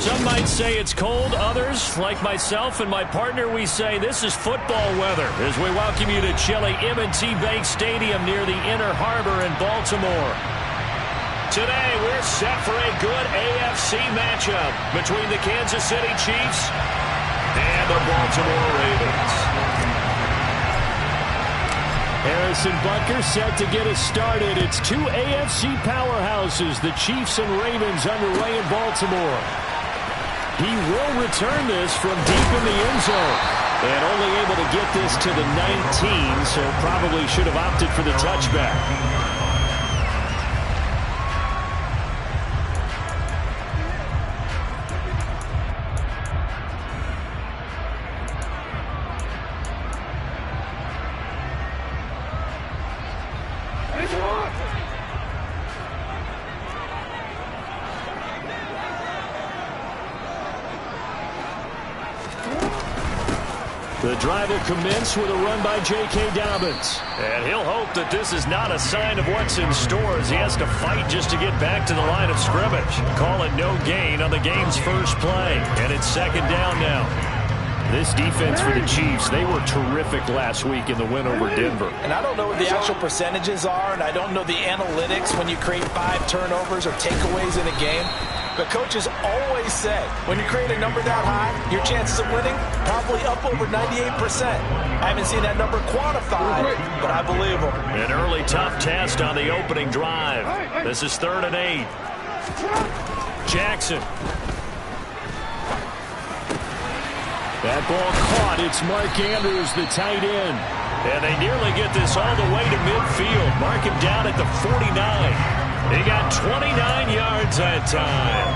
Some might say it's cold. Others, like myself and my partner, we say this is football weather as we welcome you to chilly M&T Bank Stadium near the Inner Harbor in Baltimore. Today, we're set for a good AFC matchup between the Kansas City Chiefs and the Baltimore Ravens. Harrison Butker set to get us started. It's two AFC powerhouses, the Chiefs and Ravens, underway in Baltimore. He will return this from deep in the end zone. And only able to get this to the 19, so probably should have opted for the touchback. The drive will commence with a run by J.K. Dobbins. And he'll hope that this is not a sign of what's in store as he has to fight just to get back to the line of scrimmage. Call it no gain on the game's first play. And it's second down now. This defense for the Chiefs, they were terrific last week in the win over Denver. And I don't know what the actual percentages are, and I don't know the analytics when you create 5 turnovers or takeaways in a game. But coaches always say, when you create a number that high, your chances of winning probably up over 98%. I haven't seen that number quantified, but I believe them. An early tough test on the opening drive. This is 3rd and 8. Jackson. That ball caught. It's Mark Andrews, the tight end. And they nearly get this all the way to midfield. Mark him down at the 49. He got 29 yards that time.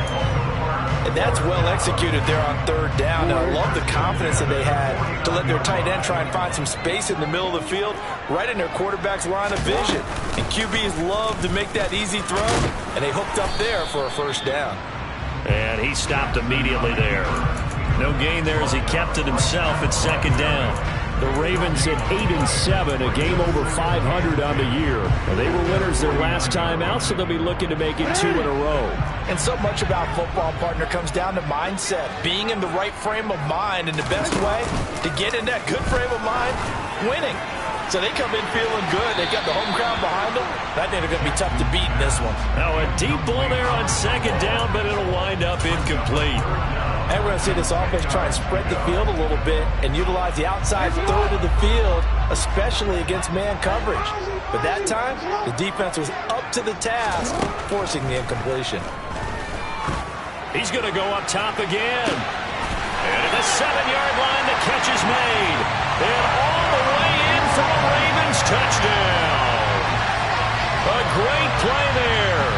And that's well executed there on 3rd down. Now, I love the confidence that they had to let their tight end try and find some space in the middle of the field, right in their quarterback's line of vision. And QBs love to make that easy throw, and they hooked up there for a 1st down. And he stopped immediately there. No gain there as he kept it himself at 2nd down. The Ravens at 8-7, a game over 500 on the year. And they were winners their last time out, so they'll be looking to make it 2 in a row. And so much about football, partner, comes down to mindset. Being in the right frame of mind, and the best way to get in that good frame of mind, winning. So they come in feeling good. They got the home crowd behind them. I think they're going to be tough to beat in this one. Now a deep ball there on 2nd down, but it'll wind up incomplete. And we're going to see this offense try and spread the field a little bit and utilize the outside third of the field, especially against man coverage. But that time, the defense was up to the task, forcing the incompletion. He's going to go up top again. And at the 7-yard line, the catch is made. And all the way in for a Ravens touchdown. A great play there.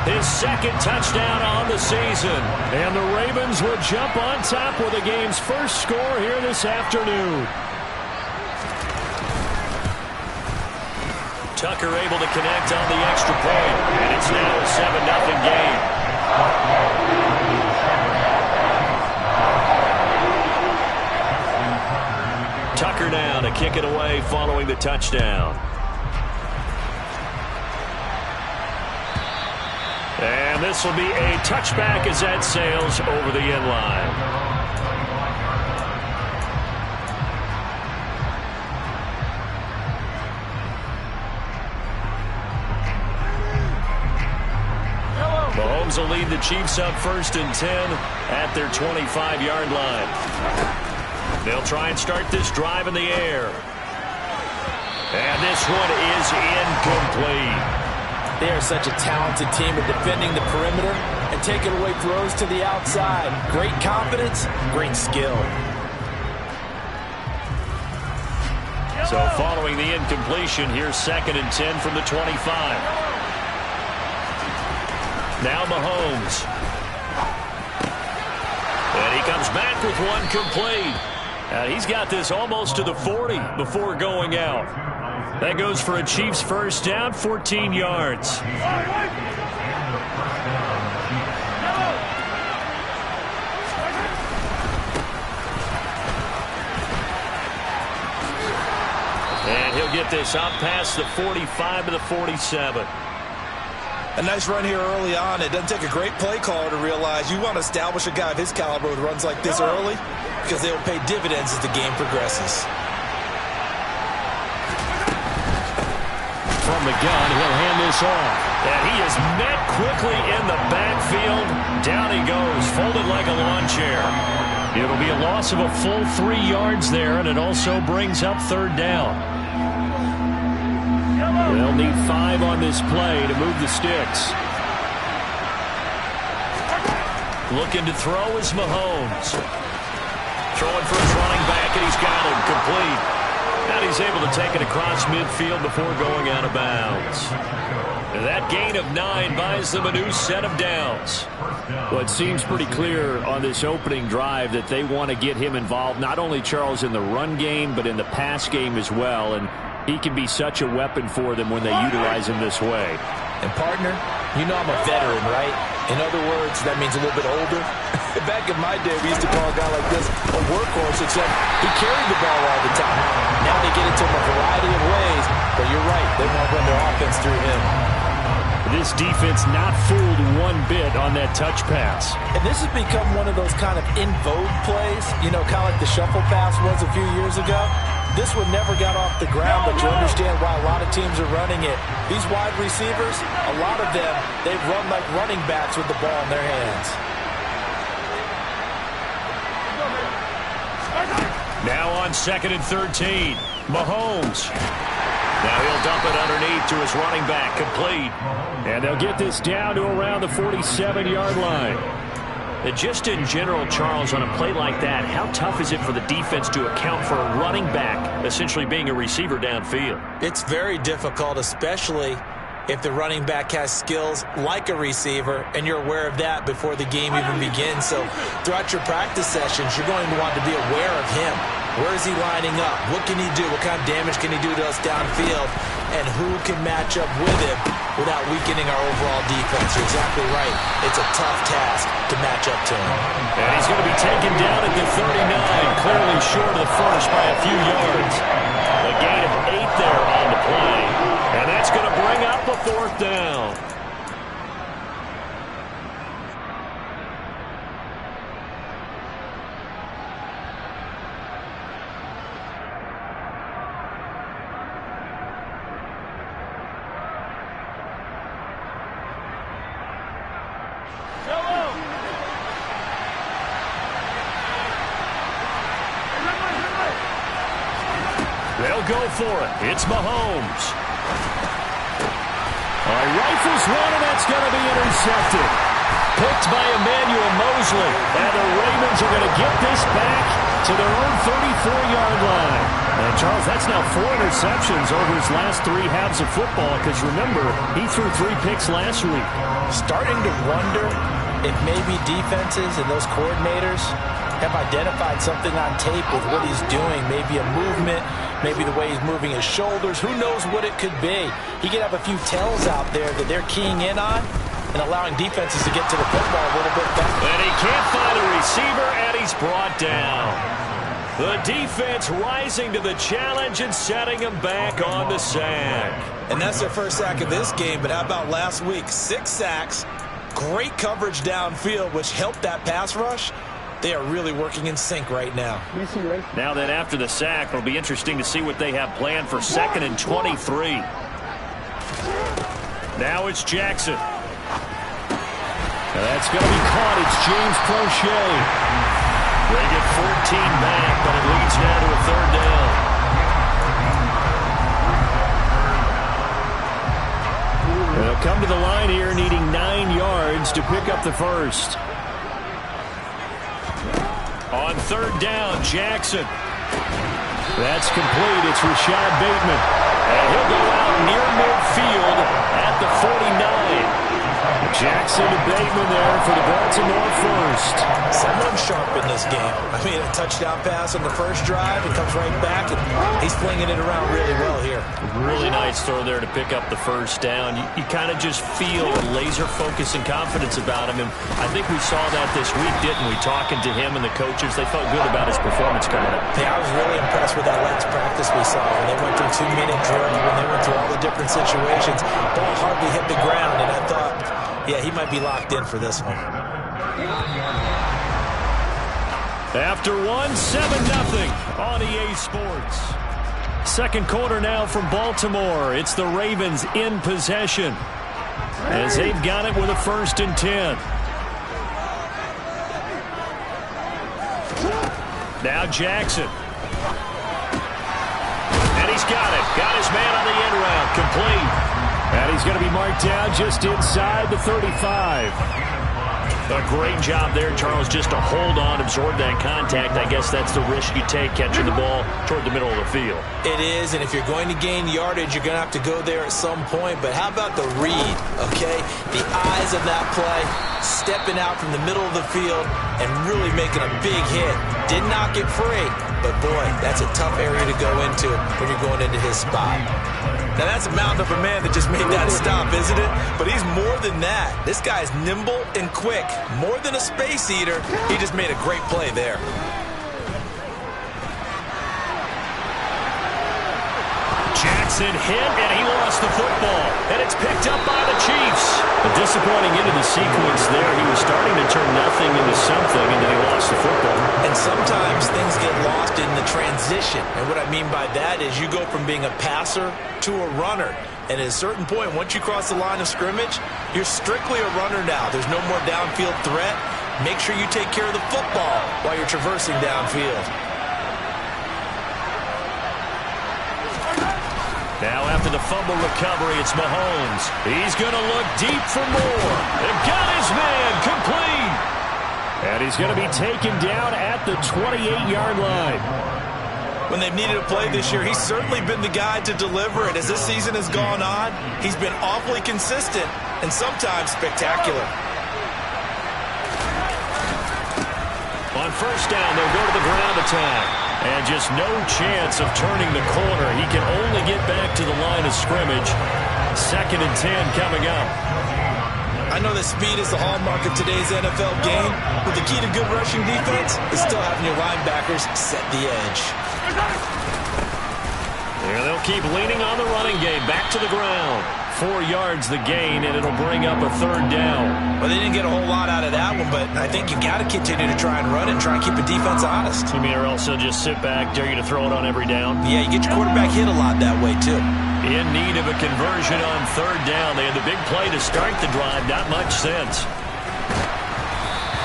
His 2nd touchdown on the season. And the Ravens will jump on top with the game's first score here this afternoon. Tucker able to connect on the extra point. And it's now a 7-0 game. Tucker now to kick it away following the touchdown. And this will be a touchback as that sails over the end line. Mahomes will lead the Chiefs up 1st and 10 at their 25-yard line. They'll try and start this drive in the air. And this one is incomplete. They are such a talented team at defending the perimeter and taking away throws to the outside. Great confidence, great skill. So following the incompletion, here's 2nd and 10 from the 25. Now Mahomes. And he comes back with one complete. He's got this almost to the 40 before going out. That goes for a Chiefs 1st down, 14 yards. And he'll get this up past the 45 to the 47. A nice run here early on. It doesn't take a great play caller to realize you want to establish a guy of his caliber with runs like this early because they will pay dividends as the game progresses. From the gun, he'll hand this off. And he is met quickly in the backfield. Down he goes, folded like a lawn chair. It'll be a loss of a full 3 yards there, and it also brings up third down. They'll need 5 on this play to move the sticks. Looking to throw is Mahomes. Throwing for his running back, and he's got him complete. And he's able to take it across midfield before going out of bounds. That gain of 9 buys them a new set of downs. Well, it seems pretty clear on this opening drive that they want to get him involved, not only, Charles, in the run game, but in the pass game as well. And he can be such a weapon for them when they utilize him this way. And, partner, you know I'm a veteran, right? In other words, that means a little bit older. Back in my day, we used to call a guy like this a workhorse, except he carried the ball all the time. Now they get into him a variety of ways, but you're right. They want to run their offense through him. This defense not fooled one bit on that touch pass. And this has become one of those kind of in vogue plays, you know, kind of like the shuffle pass was a few years ago. This one never got off the ground, but you understand why a lot of teams are running it. These wide receivers, a lot of them, they've run like running backs with the ball in their hands. Now on 2nd and 13, Mahomes. Now he'll dump it underneath to his running back, complete. And they'll get this down to around the 47-yard line. And just in general, Charles, on a play like that, how tough is it for the defense to account for a running back essentially being a receiver downfield? It's very difficult, especially if the running back has skills like a receiver, and you're aware of that before the game even begins. So throughout your practice sessions, you're going to want to be aware of him. Where is he lining up? What can he do? What kind of damage can he do to us downfield? And who can match up with him without weakening our overall defense? You're exactly right. It's a tough task to match up to him. And he's going to be taken down at the 39, clearly short of the first by a few yards. A gain of 8 there on the play. And that's going to bring up a 4th down. They'll go for it. It's Mahomes. Rifles one, and that's going to be intercepted. Picked by Emmanuel Mosley. And the Ravens are going to get this back to their own 34-yard line. And, Charles, that's now 4 interceptions over his last 3 halves of football, because, remember, he threw 3 picks last week. Starting to wonder if maybe defenses and those coordinators have identified something on tape with what he's doing. Maybe a movement, maybe the way he's moving his shoulders. Who knows what it could be? He could have a few tells out there that they're keying in on and allowing defenses to get to the football a little bit better. And he can't find a receiver, and he's brought down. The defense rising to the challenge and setting him back on the sack. And that's their first sack of this game, but how about last week? 6 sacks, great coverage downfield, which helped that pass rush. They are really working in sync right now. Now then, after the sack, it'll be interesting to see what they have planned for 2nd and 23. Now it's Jackson. Now that's going to be caught. It's James Prochet. They get 14 back, but it leads now to a 3rd down. They'll come to the line here needing 9 yards to pick up the first. On 3rd down, Jackson. That's complete. It's Rashad Bateman. And he'll go out near midfield at the 49. Jackson to Bateman there for the Baltimore first. Someone sharp in this game. I mean, a touchdown pass on the first drive. It comes right back, and he's flinging it around really well here. Really nice throw there to pick up the first down. You kind of just feel a laser focus and confidence about him, and I think we saw that this week, didn't we? Talking to him and the coaches, they felt good about his performance coming up. Yeah, I was really impressed with that last practice we saw when they went through 2-minute drill, when they went through all the different situations. Ball hardly hit the ground, and I thought, yeah, he might be locked in for this one. After one, 7-0 on EA Sports. Second quarter now from Baltimore. It's the Ravens in possession as they've got it with a 1st and 10. Now Jackson. And he's got it. Got his man on the end route. Complete. And he's going to be marked down just inside the 35. A great job there, Charles, just to hold on, absorb that contact. I guess that's the risk you take, catching the ball toward the middle of the field. It is, and if you're going to gain yardage, you're going to have to go there at some point. But how about the read, okay? The eyes of that play, stepping out from the middle of the field and really making a big hit. Did not get free, but boy, that's a tough area to go into when you're going into his spot. Now, that's a mound of a man that just made that stop, isn't it? But he's more than that. This guy's nimble and quick. More than a space eater, he just made a great play there. Jackson hit, and he lost the football. And it's picked up by the Chiefs. A disappointing end of the sequence there. He was starting to turn nothing into something, and then he lost the football. And sometimes things get lost in the transition. And what I mean by that is you go from being a passer to a runner. And at a certain point, once you cross the line of scrimmage, you're strictly a runner now. There's no more downfield threat. Make sure you take care of the football while you're traversing downfield. Now after the fumble recovery, it's Mahomes. He's going to look deep for more. And got his man complete. And he's going to be taken down at the 28-yard line. When they've needed a play this year, he's certainly been the guy to deliver it. As this season has gone on, he's been awfully consistent and sometimes spectacular. On first down, they'll go to the ground attack. And just no chance of turning the corner. He can only get back to the line of scrimmage. 2nd and 10 coming up. I know that speed is the hallmark of today's NFL game, but the key to good rushing defense is still having your linebackers set the edge. There they'll keep leaning on the running game. Back to the ground. 4 yards the gain, and it'll bring up a 3rd down. Well, they didn't get a whole lot out of that one, but I think you got to continue to try and run and try and keep the defense honest. You mean or else they'll just sit back, dare you to throw it on every down? Yeah, you get your quarterback hit a lot that way, too. In need of a conversion on 3rd down. They had the big play to start the drive. Not much sense.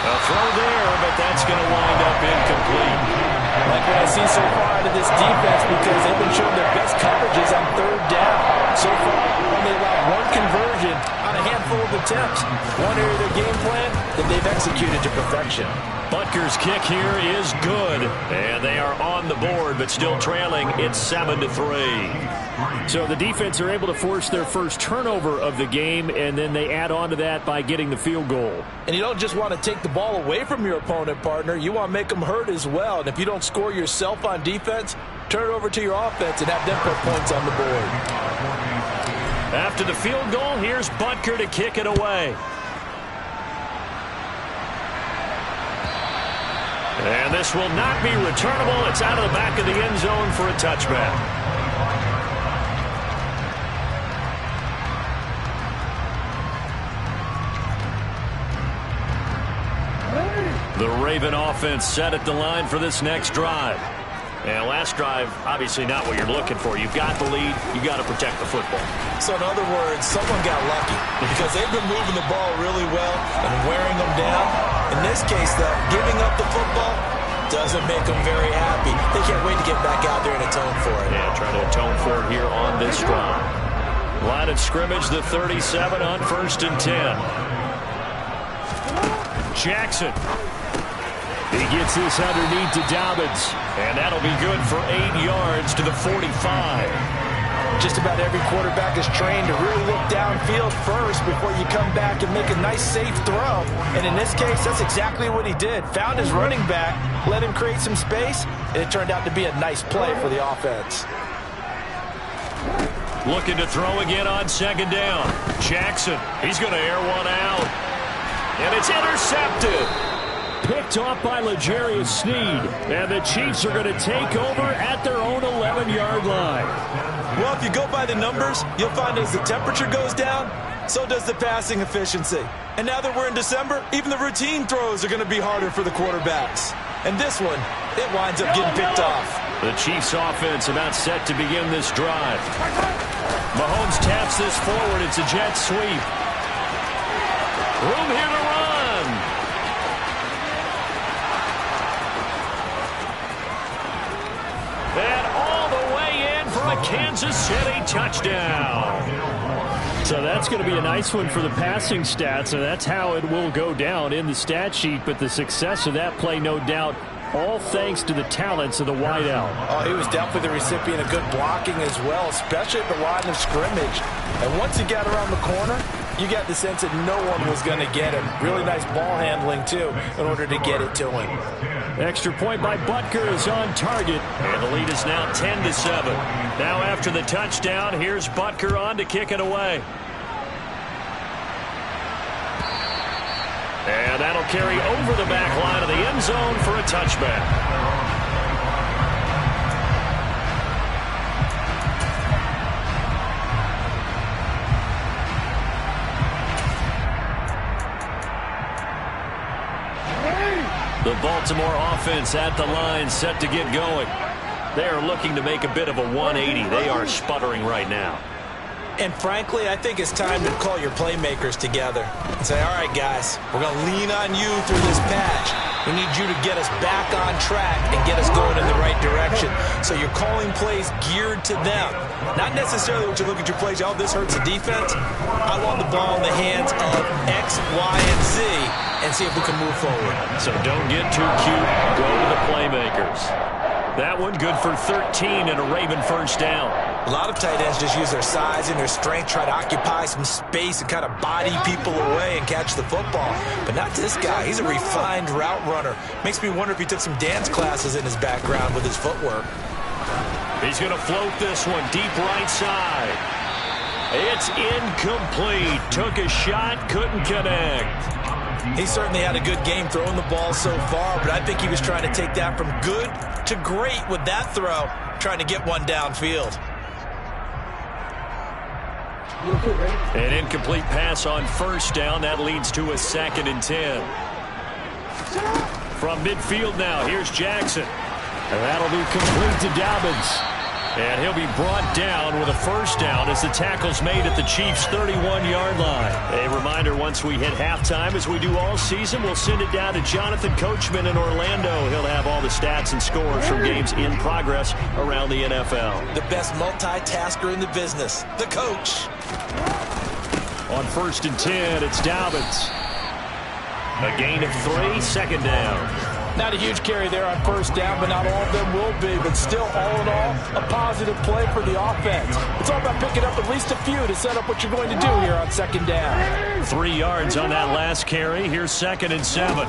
A throw there, but that's going to wind up incomplete. Like what I see so far out of this defense, because they've been showing their best coverages on 3rd down. So far, only allowed 1 conversion on a handful of attempts. One area of their game plan that they've executed to perfection. Butker's kick here is good. And they are on the board, but still trailing. It's 7-3. So the defense are able to force their first turnover of the game, and then they add on to that by getting the field goal. And you don't just want to take the ball away from your opponent, partner. You want to make them hurt as well. And if you don't score yourself on defense, turn it over to your offense and have them put points on the board. After the field goal, here's Butker to kick it away. And this will not be returnable. It's out of the back of the end zone for a touchback. The Raven offense set at the line for this next drive. And last drive, obviously not what you're looking for. You've got the lead. You've got to protect the football. So in other words, someone got lucky because they've been moving the ball really well and wearing them down. In this case, though, giving up the football doesn't make them very happy. They can't wait to get back out there and atone for it. Yeah, trying to atone for it here on this drive. Line of scrimmage, the 37 on 1st and 10. Jackson. He gets this underneath to Dobbins, and that'll be good for 8 yards to the 45. Just about every quarterback is trained to really look downfield first before you come back and make a nice, safe throw. And in this case, that's exactly what he did. Found his running back, let him create some space, and it turned out to be a nice play for the offense. Looking to throw again on second down. Jackson, he's going to air one out. And it's intercepted. Picked off by L'Jarius Sneed. And the Chiefs are going to take over at their own 11-yard line. Well, if you go by the numbers, you'll find as the temperature goes down, so does the passing efficiency. And now that we're in December, even the routine throws are going to be harder for the quarterbacks. And this one, it winds up getting picked off. The Chiefs offense about set to begin this drive. Mahomes taps this forward. It's a jet sweep. Room here to run. And all the way in for a Kansas City touchdown. So that's going to be a nice one for the passing stats, and that's how it will go down in the stat sheet. But the success of that play, no doubt, all thanks to the talents of the wideout. Oh, he was definitely the recipient of good blocking as well, especially at the line of scrimmage. And once he got around the corner, you got the sense that no one was going to get him. Really nice ball handling, too, in order to get it to him. Extra point by Butker is on target. And the lead is now 10-7. Now after the touchdown, here's Butker on to kick it away. And that'll carry over the back line of the end zone for a touchback. The Baltimore offense at the line, set to get going. They are looking to make a bit of a 180. They are sputtering right now. And frankly, I think it's time to call your playmakers together and say, all right, guys, we're going to lean on you through this patch. We need you to get us back on track and get us going in the right direction. So you're calling plays geared to them. Not necessarily what you look at your plays, oh, this hurts the defense. I want the ball in the hands of X, Y, and Z and see if we can move forward. So don't get too cute. Go to the playmakers. That one good for 13 and a Raven first down. A lot of tight ends just use their size and their strength, try to occupy some space and kind of body people away and catch the football. But not this guy. He's a refined route runner. Makes me wonder if he took some dance classes in his background with his footwork. He's going to float this one deep right side. It's incomplete. Took a shot, couldn't connect. He certainly had a good game throwing the ball so far, but I think he was trying to take that from good to great with that throw, trying to get one downfield. An incomplete pass on first down. That leads to a 2nd and 10. From midfield now, here's Jackson. And that'll be complete to Dobbins. And he'll be brought down with a first down as the tackle's made at the Chiefs' 31-yard line. A reminder, once we hit halftime, as we do all season, we'll send it down to Jonathan Coachman in Orlando. He'll have all the stats and scores from games in progress around the NFL. The best multitasker in the business, the coach. On 1st and 10, it's Dobbins. A gain of 3, 2nd down. Not a huge carry there on first down, but not all of them will be. But still, all in all, a positive play for the offense. It's all about picking up at least a few to set up what you're going to do here on 2nd down. 3 yards on that last carry. Here's 2nd and 7.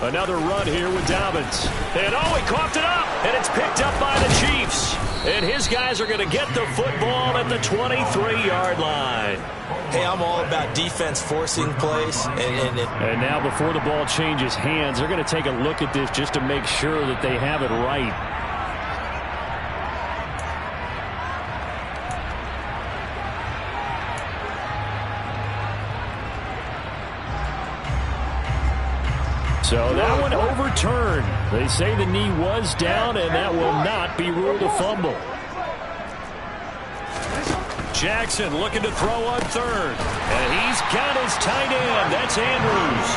Another run here with Dobbins. And oh, he coughed it up, and it's picked up by the Chiefs. And his guys are going to get the football at the 23-yard line. Hey, I'm all about defense forcing plays. And now before the ball changes hands, they're going to take a look at this just to make sure that they have it right. So that one overturned. They say the knee was down, and that will not be ruled a fumble. Jackson looking to throw on 3rd. And he's got his tight end. That's Andrews.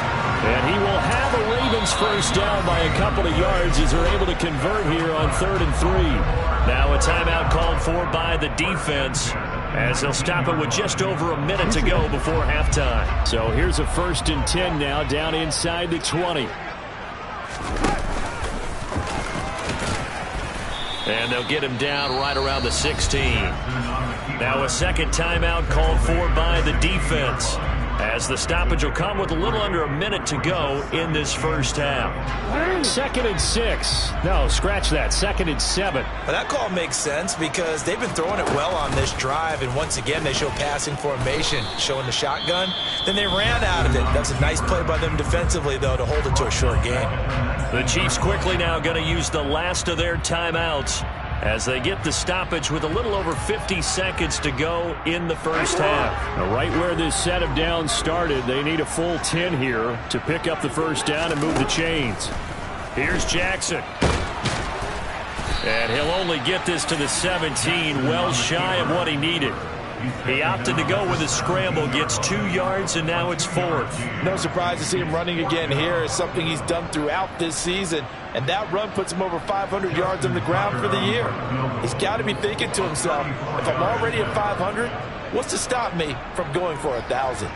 And he will have a Ravens first down by a couple of yards as they're able to convert here on 3rd and 3. Now a timeout called for by the defense, as they'll stop it with just over a minute to go before halftime. So here's a 1st and 10 now, down inside the 20. And they'll get him down right around the 16. Now a second timeout called for by the defense, as the stoppage will come with a little under a minute to go in this first half. 2nd and 6. No, scratch that. 2nd and 7. Well, that call makes sense because they've been throwing it well on this drive, and once again they show passing formation, showing the shotgun. Then they ran out of it. That's a nice play by them defensively, though, to hold it to a short game. The Chiefs quickly now going to use the last of their timeouts as they get the stoppage with a little over 50 seconds to go in the first half. Now, right where this set of downs started, they need a full 10 here to pick up the first down and move the chains. Here's Jackson. And he'll only get this to the 17, well shy of what he needed. He opted to go with a scramble, gets 2 yards, and now it's 4th. No surprise to see him running again here. It's something he's done throughout this season, and that run puts him over 500 yards on the ground for the year. He's got to be thinking to himself, if I'm already at 500, what's to stop me from going for 1,000?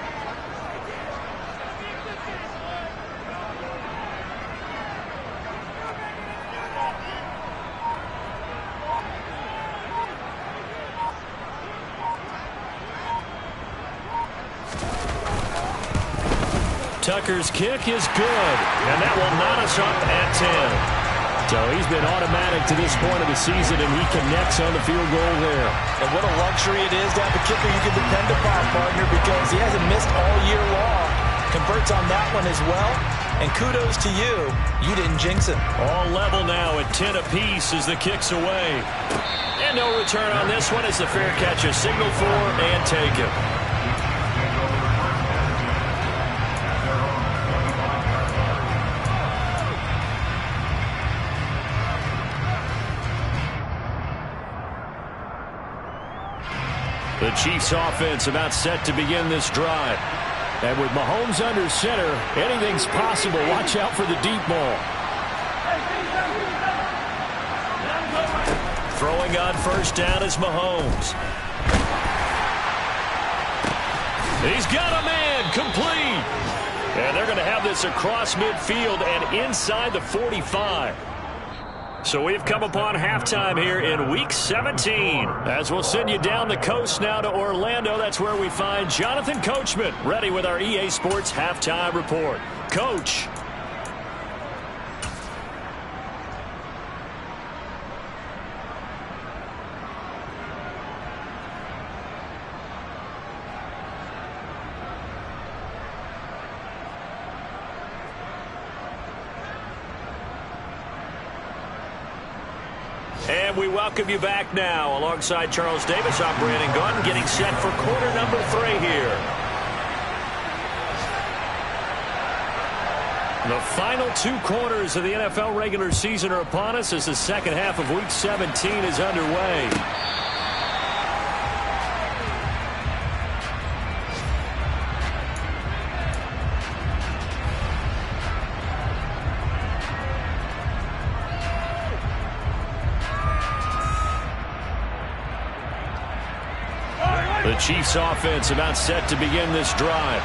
Tucker's kick is good, and that will knot us up at 10. So he's been automatic to this point of the season, and he connects on the field goal there. And what a luxury it is to have a kicker you can depend upon, partner, because he hasn't missed all year long. Converts on that one as well, and kudos to you. You didn't jinx it. All level now at 10 apiece as the kick's away. And no return on this one as the fair catch is signaled for and taken. The Chiefs offense about set to begin this drive. And with Mahomes under center, anything's possible. Watch out for the deep ball. Throwing on first down is Mahomes. He's got a man, complete. And they're going to have this across midfield and inside the 45. So we've come upon halftime here in Week 17. As we'll send you down the coast now to Orlando. That's where we find Jonathan Coachman ready with our EA Sports Halftime Report. Coach. And we welcome you back now. Alongside Charles Davis, I'm Brandon Gaudin, getting set for quarter number 3 here. The final 2 quarters of the NFL regular season are upon us as the second half of Week 17 is underway. The Chiefs offense about set to begin this drive.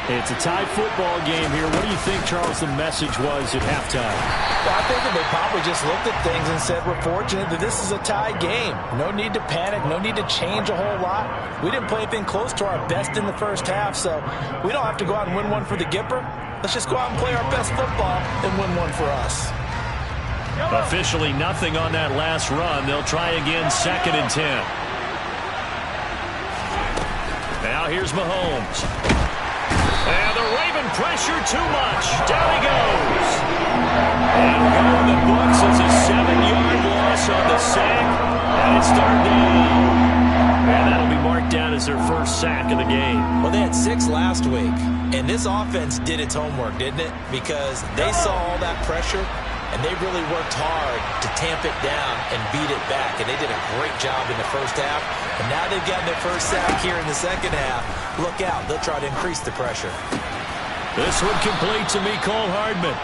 It's a tied football game here. What do you think, Charles, the message was at halftime? Well, I think that they probably just looked at things and said, we're fortunate that this is a tie game. No need to panic. No need to change a whole lot. We didn't play anything close to our best in the first half, so we don't have to go out and win one for the Gipper. Let's just go out and play our best football and win one for us. Officially nothing on that last run. They'll try again, 2nd and 10. Now here's Mahomes. And the Raven pressure too much. Down he goes. And going the books is a 7-yard loss on the sack. And it's 3rd down. And that'll be marked down as their first sack of the game. Well, they had 6 last week. And this offense did its homework, didn't it? Because they saw all that pressure. And they really worked hard to tamp it down and beat it back. And they did a great job in the first half. And now they've gotten their first sack here in the second half. Look out. They'll try to increase the pressure. This one complete to Mecole Hardman.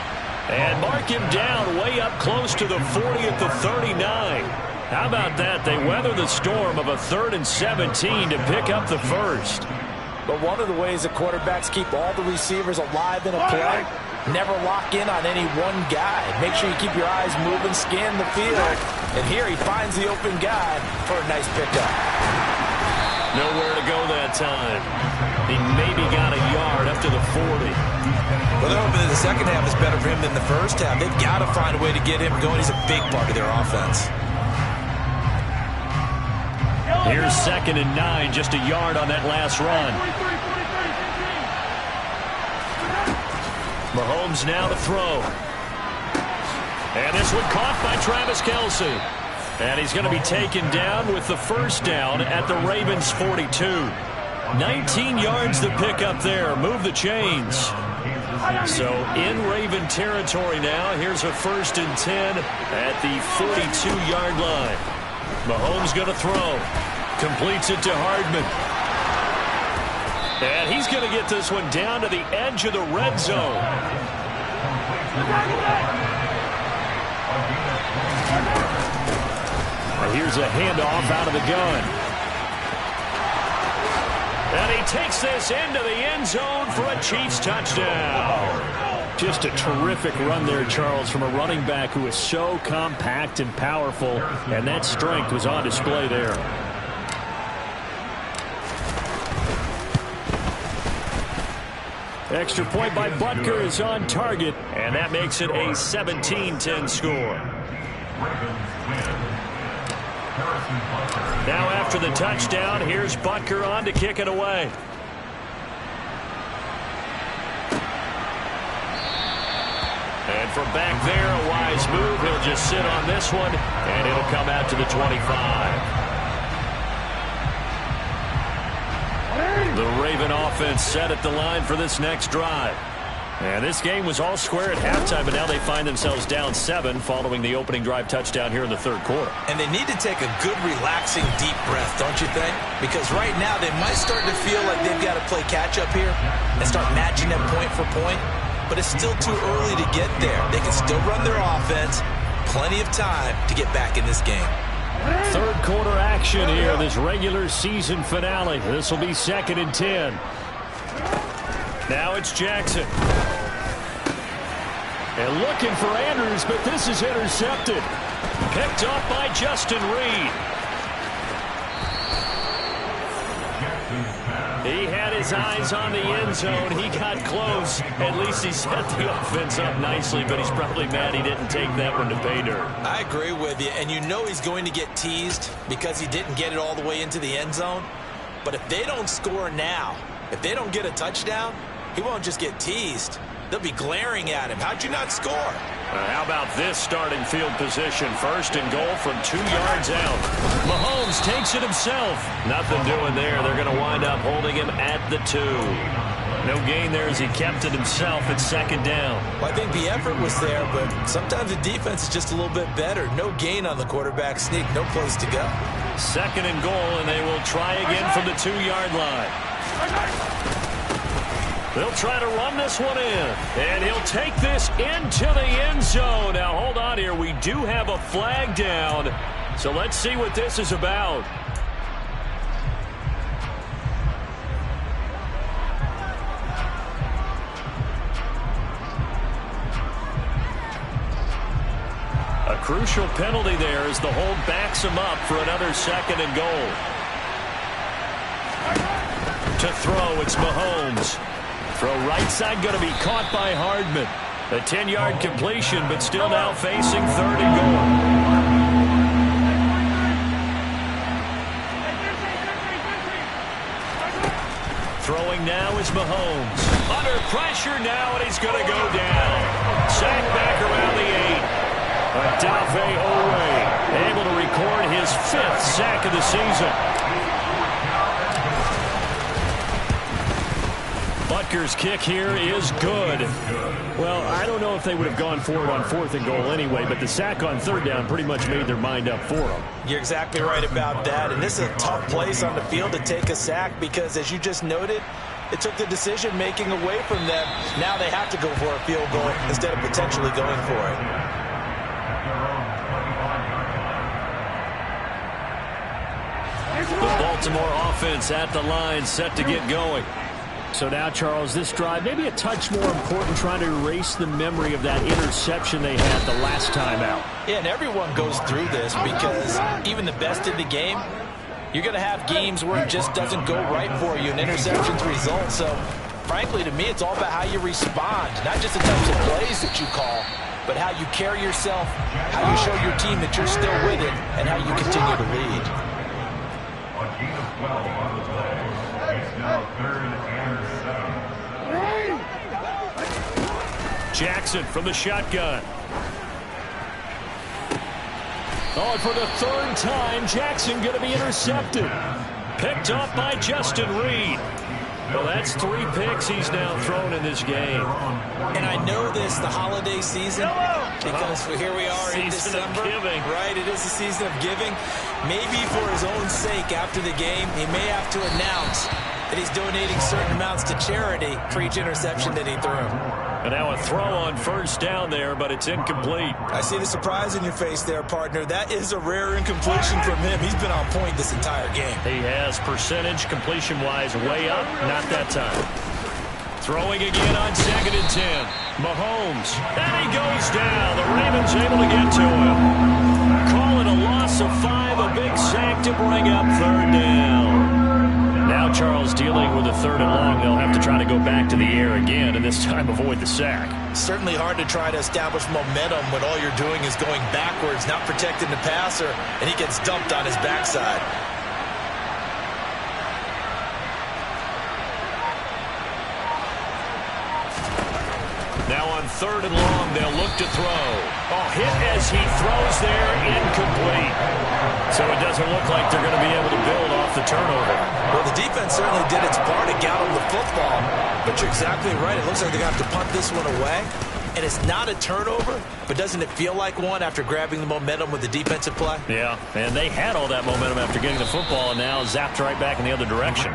And mark him down way up close to the 40 at the 39. How about that? They weather the storm of a 3rd and 17 to pick up the first. But one of the ways that quarterbacks keep all the receivers alive in a play, never lock in on any one guy. Make sure you keep your eyes moving, scan the field, And here he finds the open guy for a nice pickup. Nowhere to go that time. He maybe got a yard up to the 40. Well, they're hoping that the second half is better for him than the first half. They've got to find a way to get him going. He's a big part of their offense. Here's 2nd and 9, just a yard on that last run. Mahomes now to throw. And this one caught by Travis Kelce. And he's going to be taken down with the first down at the Ravens' 42. 19 yards to pick up there. Move the chains. So in Raven territory now. Here's a 1st and 10 at the 42-yard line. Mahomes going to throw. Completes it to Hardman. And he's going to get this one down to the edge of the red zone. Here's a handoff out of the gun. And he takes this into the end zone for a Chiefs touchdown. Just a terrific run there, Charles, from a running back who is so compact and powerful, and that strength was on display there. Extra point by Butker is on target, and that makes it a 17-10 score. Now after the touchdown, here's Butker on to kick it away. And from back there, a wise move. He'll just sit on this one, and it'll come out to the 25. The Raven offense set at the line for this next drive. And this game was all square at halftime, but now they find themselves down 7 following the opening drive touchdown here in the 3rd quarter. And they need to take a good, relaxing, deep breath, don't you think? Because right now they might start to feel like they've got to play catch-up here and start matching them point for point. But it's still too early to get there. They can still run their offense. Plenty of time to get back in this game. 3rd quarter action here, this regular season finale. This will be 2nd and 10. Now it's Jackson. And looking for Andrews, but this is intercepted. Picked off by Justin Reed. He had his eyes on the end zone. He got close. At least he set the offense up nicely, but he's probably mad he didn't take that one to pay dirt. I agree with you, and you know he's going to get teased because he didn't get it all the way into the end zone. But if they don't score now, if they don't get a touchdown, he won't just get teased. They'll be glaring at him. How'd you not score? How about this starting field position? 1st and goal from 2 yards out. Mahomes takes it himself. Nothing doing there. They're going to wind up holding him at the 2. No gain there as he kept it himself at 2nd down. Well, I think the effort was there, but sometimes the defense is just a little bit better. No gain on the quarterback sneak. No place to go. 2nd and goal, and they will try again from the 2-yard line. They'll try to run this one in, and he'll take this into the end zone. Now, hold on here. We do have a flag down, so let's see what this is about. A crucial penalty there as the hold backs him up for another 2nd and goal. To throw, it's Mahomes. Throw right side going to be caught by Hardman. A 10-yard completion, but still now facing 3rd and goal. Throwing now is Mahomes. Under pressure now, and he's going to go down. Sack back around the 8. Odafe Oweh able to record his 5th sack of the season. Butker's kick here is good. Well, I don't know if they would have gone for it on 4th and goal anyway, but the sack on 3rd down pretty much made their mind up for them. You're exactly right about that, and this is a tough place on the field to take a sack because, as you just noted, it took the decision-making away from them. Now they have to go for a field goal instead of potentially going for it. The Baltimore offense at the line, set to get going. So now, Charles, this drive maybe a touch more important, trying to erase the memory of that interception they had the last time out. Yeah, and everyone goes through this because even the best in the game, you're going to have games where it just doesn't go right for you, and interceptions result. So, frankly, to me, it's all about how you respond, not just the types of plays that you call, but how you carry yourself, how you show your team that you're still with it, and how you continue to lead. A gain of 12 on the play. It's now 3rd and 7. Jackson from the shotgun. Oh, and for the 3rd time, Jackson going to be intercepted. Picked off by Justin Reed. Well, that's 3 picks he's now thrown in this game. And I know this, the holiday season, because here we are in December. Right, it is the season of giving. Maybe for his own sake, after the game, he may have to announce that he's donating certain amounts to charity for each interception that he threw. And now a throw on 1st down there, but it's incomplete. I see the surprise in your face there, partner. That is a rare incompletion from him. He's been on point this entire game. He has percentage completion-wise way up, not that time. Throwing again on 2nd and 10. Mahomes, and he goes down. The Ravens able to get to him. Call it a loss of 5, a big sack to bring up 3rd down. Now Charles dealing with a 3rd and long. They'll have to try to go back to the air again, and this time avoid the sack. Certainly hard to try to establish momentum when all you're doing is going backwards, not protecting the passer, and he gets dumped on his backside. Now on 3rd and long, they'll look to throw. Oh, hit as he throws there, incomplete. So it doesn't look like they're going to be able to build off the turnover. Well, the defense certainly did its part to get him the football, but you're exactly right. It looks like they're going to have to punt this one away. And it's not a turnover, but doesn't it feel like one after grabbing the momentum with the defensive play? Yeah, and they had all that momentum after getting the football and now zapped right back in the other direction.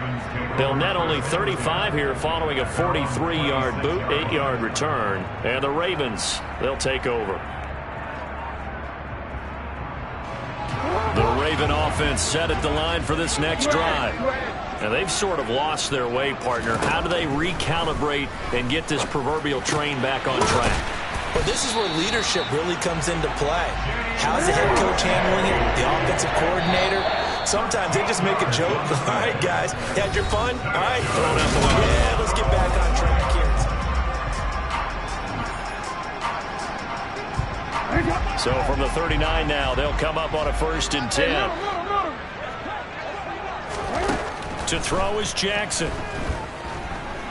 They'll net only 35 here following a 43-yard boot, 8-yard return. And the Ravens, they'll take over. The Raven offense set at the line for this next drive. Now, they've sort of lost their way, partner. How do they recalibrate and get this proverbial train back on track? Well, this is where leadership really comes into play. How's the head coach handling it? The offensive coordinator? Sometimes they just make a joke. All right, guys, had your fun? All right, throw it out the window. Yeah, let's get back on track here. So from the 39 now, they'll come up on a 1st and 10. To throw is Jackson.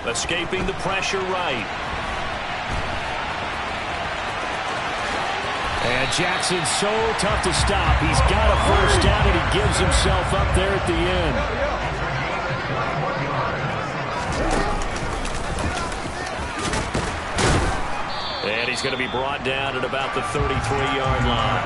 Escaping the pressure right. And Jackson's so tough to stop. He's got a 1st down, and he gives himself up there at the end. And he's going to be brought down at about the 33-yard line.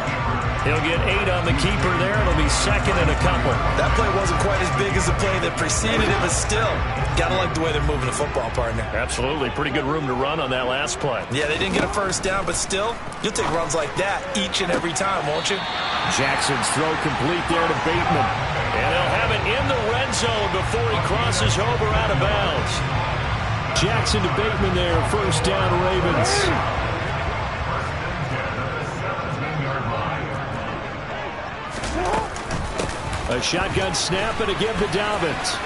He'll get 8 on the keeper there. It'll be 2nd and a couple. That play wasn't quite as big as the play that preceded it, but still, got to like the way they're moving the football, partner. Absolutely. Pretty good room to run on that last play. Yeah, they didn't get a 1st down, but still, you'll take runs like that each and every time, won't you? Jackson's throw complete there to Bateman. And they'll have it in the red zone before he crosses over out of bounds. Jackson to Bateman there, 1st down Ravens. A shotgun snap and a give to Dobbins.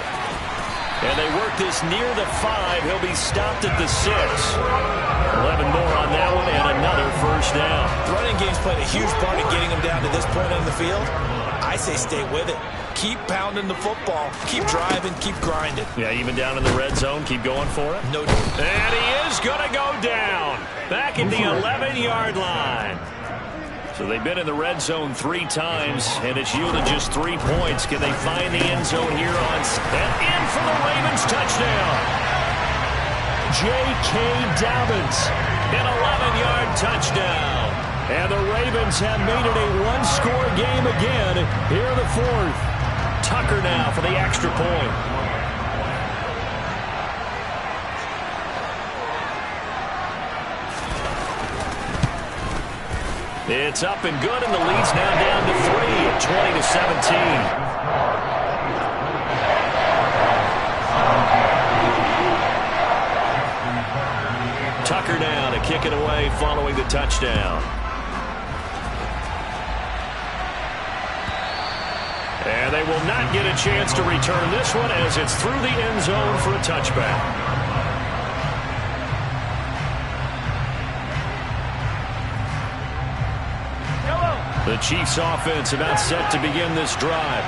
And they work this near the 5. He'll be stopped at the 6. 11 more on that one and another 1st down. The running game's played a huge part in getting them down to this point on the field. I say stay with it. Keep pounding the football. Keep driving. Keep grinding. Yeah, even down in the red zone, keep going for it. No doubt. And he is going to go down. Back at the 11-yard line. So they've been in the red zone 3 times, and it's yielded just 3 points. Can they find the end zone here on... And in for the Ravens touchdown. J.K. Dobbins. An 11-yard touchdown. And the Ravens have made it a 1-score game again here in the 4th. Tucker now for the extra point. It's up and good, and the lead's now down to 3 at Tucker now to kick it away following the touchdown. And they will not get a chance to return this one as it's through the end zone for a touchback. The Chiefs offense about set to begin this drive.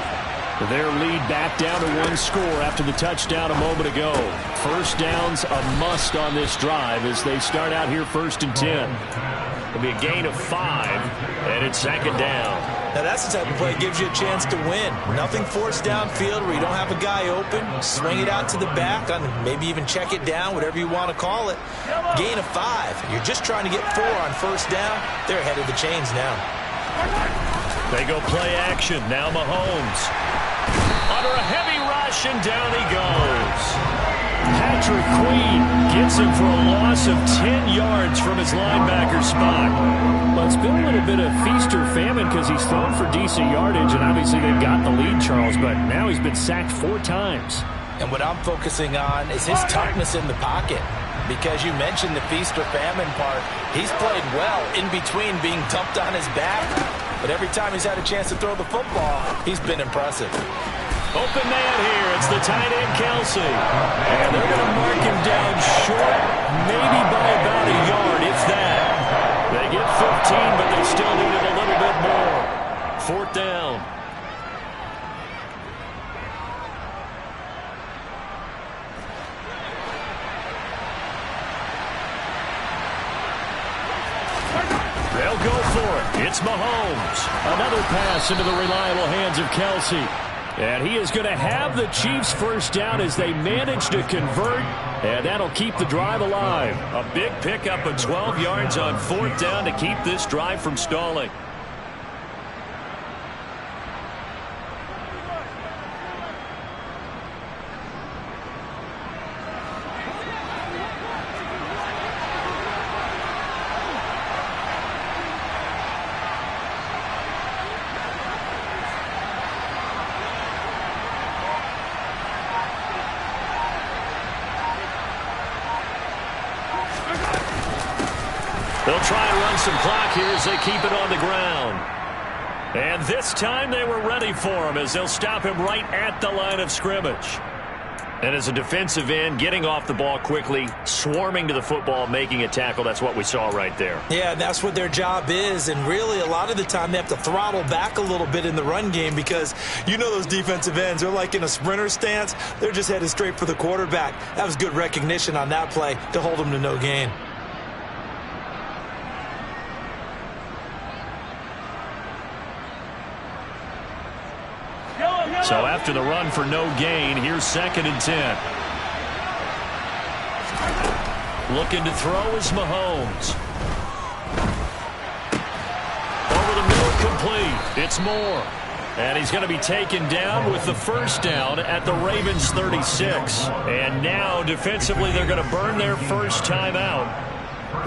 Their lead back down to 1 score after the touchdown a moment ago. First down's a must on this drive as they start out here 1st and 10. It'll be a gain of 5, and it's 2nd down. Now that's the type of play that gives you a chance to win. Nothing forced downfield where you don't have a guy open. Swing it out to the back, maybe even check it down, whatever you want to call it. Gain of 5. You're just trying to get 4 on 1st down. They're ahead of the chains now. They go play action. Now Mahomes. Under a heavy rush, and down he goes. Patrick Queen gets him for a loss of 10 yards from his linebacker spot. Well, it's been a little bit of feast or famine because he's thrown for decent yardage, and obviously they've got the lead, Charles, but now he's been sacked 4 times. And what I'm focusing on is his toughness in the pocket. Because you mentioned the feast or famine part. He's played well in between being dumped on his back. But every time he's had a chance to throw the football, he's been impressive. Open man here. It's the tight end, Kelsey. And they're going to mark him down short, maybe by about a yard, if that. They get 15, but they still need it a little bit more. 4th down. They'll go for it. It's Mahomes. Another pass into the reliable hands of Kelsey. And he is going to have the Chiefs first down as they manage to convert. And that'll keep the drive alive. A big pickup of 12 yards on 4th down to keep this drive from stalling. They'll try and run some clock here as they keep it on the ground. And this time they were ready for him as they'll stop him right at the line of scrimmage. And as a defensive end, getting off the ball quickly, swarming to the football, making a tackle, that's what we saw right there. Yeah, and that's what their job is. And really, a lot of the time, they have to throttle back a little bit in the run game because you know those defensive ends, they're like in a sprinter stance. They're just headed straight for the quarterback. That was good recognition on that play to hold them to no gain. So after the run for no gain, here's 2nd and 10. Looking to throw is Mahomes. Over the middle, complete. It's Moore. And he's going to be taken down with the first down at the Ravens' 36. And now, defensively, they're going to burn their first timeout.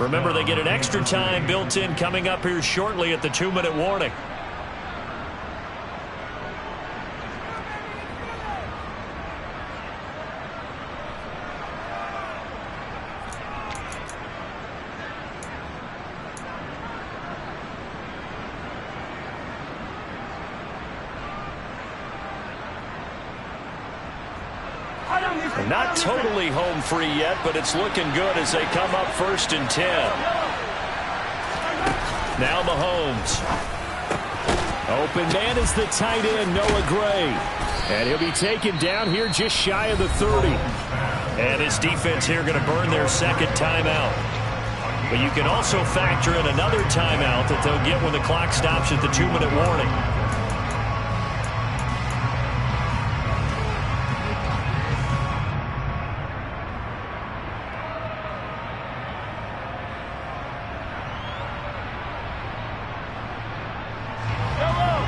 Remember, they get an extra time built in coming up here shortly at the 2-minute warning. Not totally home free yet, but it's looking good as they come up 1st and 10. Now Mahomes. Open man is the tight end, Noah Gray. And he'll be taken down here just shy of the 30. And his defense here going to burn their 2nd timeout. But you can also factor in another timeout that they'll get when the clock stops at the 2-minute warning.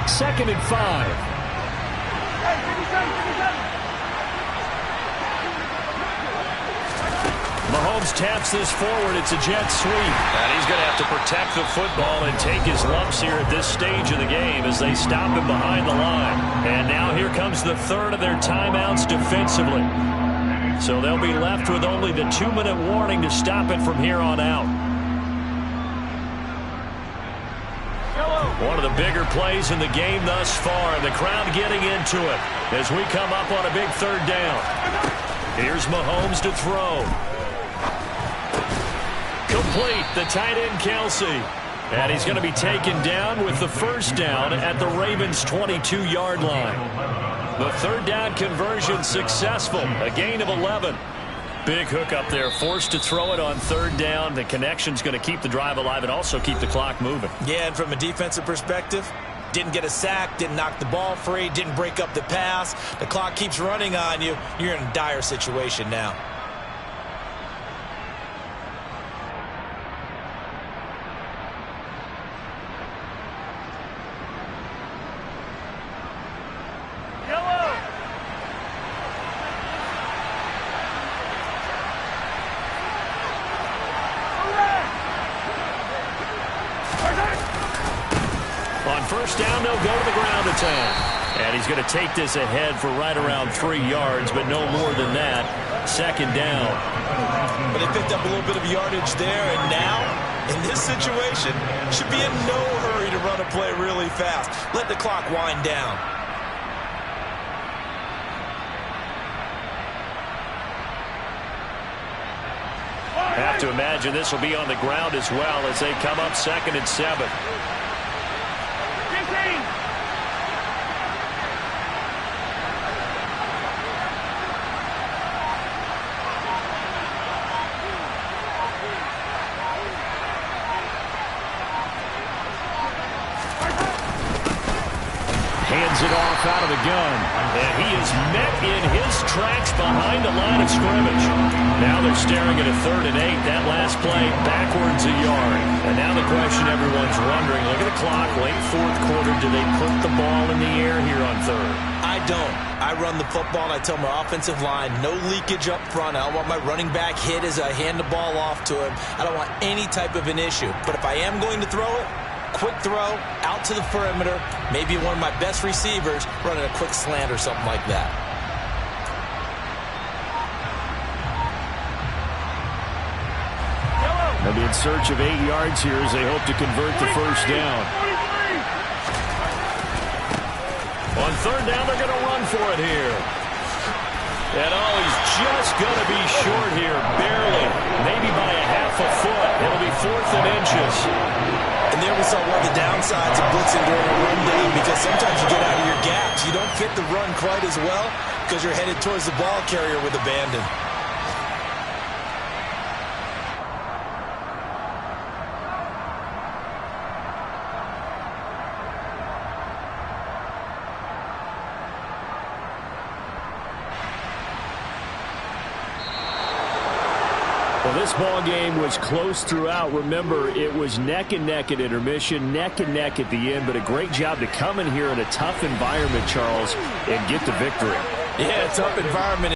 Second and 5. Mahomes taps this forward. It's a jet sweep. And he's going to have to protect the football and take his lumps here at this stage of the game as they stop him behind the line. And now here comes the 3rd of their timeouts defensively. So they'll be left with only the 2-minute warning to stop it from here on out. One of the bigger plays in the game thus far, and the crowd getting into it as we come up on a big third down. Here's Mahomes to throw. Complete, the tight end Kelsey. And he's going to be taken down with the first down at the Ravens' 22-yard line. The third down conversion successful, a gain of 11. Big hook up there, forced to throw it on third down. The connection's going to keep the drive alive and also keep the clock moving. Yeah, and from a defensive perspective, didn't get a sack, didn't knock the ball free, didn't break up the pass. The clock keeps running on you. You're in a dire situation now. First down, they'll go to the ground attack. And he's going to take this ahead for right around 3 yards, but no more than that. Second down. But they picked up a little bit of yardage there, and now, in this situation, should be in no hurry to run a play really fast. Let the clock wind down. Have to imagine this will be on the ground as well as they come up 2nd and 7. Hands it off out of the gun. And he is met in his tracks behind the line of scrimmage. Now they're staring at a 3rd and 8. That last play backwards a yard. And now the question everyone's wondering, look at the clock, late 4th quarter. Do they put the ball in the air here on 3rd? I don't. I run the football, and I tell my offensive line, no leakage up front. I don't want my running back hit as I hand the ball off to him. I don't want any type of an issue. But if I am going to throw it, quick throw, out to the perimeter, maybe one of my best receivers running a quick slant or something like that. They'll be in search of 8 yards here as they hope to convert the first down. On 3rd down, they're going to run for it here. And he's just going to be short here, barely, maybe by a half a foot. It'll be 4th and inches. And there we saw one of the downsides of blitzing during a run game, because sometimes you get out of your gaps. You don't fit the run quite as well because you're headed towards the ball carrier with abandon. Well, this ball game was close throughout. Remember, it was neck and neck at intermission, neck and neck at the end, but a great job to come in here in a tough environment, Charles, and get the victory. Yeah, tough environment.